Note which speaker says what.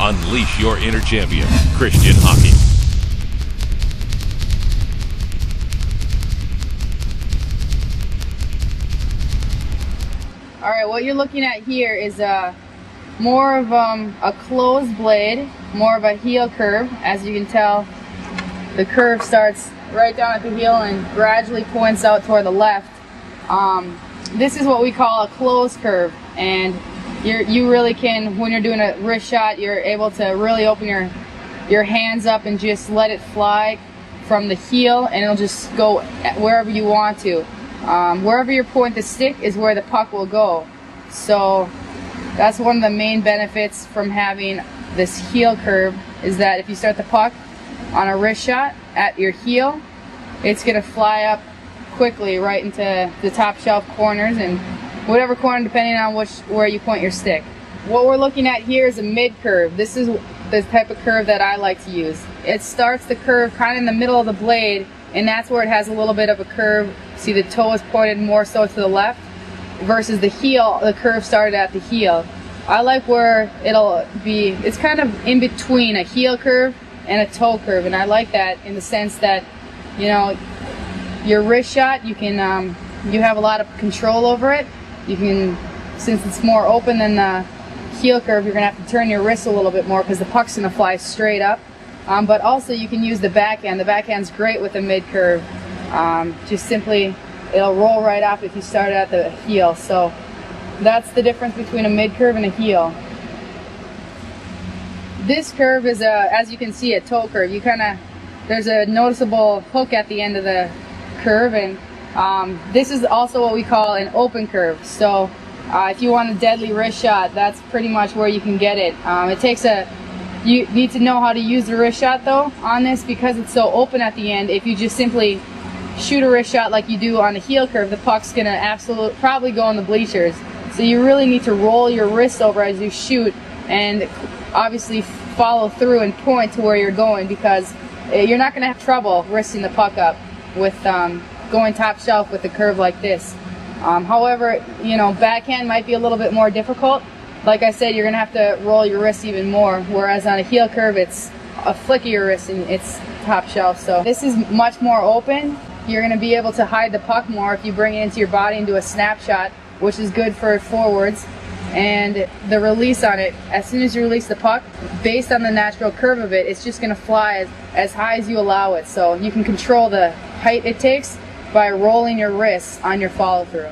Speaker 1: Unleash your inner champion, Christian Hockey.
Speaker 2: All right, what you're looking at here is more of a closed blade, more of a heel curve. As you can tell, the curve starts right down at the heel and gradually points out toward the left. This is what we call a closed curve, and you really can, when you're doing a wrist shot, you're able to really open your hands up and just let it fly from the heel, and it'll just go wherever you want to. Wherever you point the stick is where the puck will go. So that's one of the main benefits from having this heel curve, is that if you start the puck on a wrist shot at your heel, it's going to fly up quickly right into the top shelf corners and whatever corner, depending on where you point your stick. What we're looking at here is a mid curve. This is the type of curve that I like to use. It starts the curve kind of in the middle of the blade, and that's where it has a little bit of a curve. See, the toe is pointed more so to the left versus the heel. The curve started at the heel. I like where it'll be, it's kind of in between a heel curve and a toe curve, and I like that in the sense that, you know, your wrist shot, you can you have a lot of control over it. You can, since it's more open than the heel curve, you're gonna have to turn your wrist a little bit more because the puck's gonna fly straight up. But also you can use the backhand. The backhand's great with a mid curve. Just simply, it'll roll right off if you start at the heel. So that's the difference between a mid curve and a heel. This curve is as you can see, a toe curve. There's a noticeable hook at the end of the curve, and this is also what we call an open curve. So if you want a deadly wrist shot, that's pretty much where you can get it. You need to know how to use the wrist shot though on this, because it's so open at the end. If you just simply shoot a wrist shot like you do on a heel curve, the puck's gonna probably go in the bleachers. So you really need to roll your wrist over as you shoot, and obviously follow through and point to where you're going, because you're not gonna have trouble wristing the puck up with going top shelf with a curve like this. However, you know, backhand might be a little bit more difficult. Like I said, you're gonna have to roll your wrist even more, whereas on a heel curve, it's a flick of your wrist and it's top shelf. So this is much more open. You're gonna be able to hide the puck more if you bring it into your body and do a snapshot, which is good for forwards. And the release on it, as soon as you release the puck, based on the natural curve of it, it's just gonna fly as high as you allow it. So you can control the height it takes by rolling your wrists on your follow through.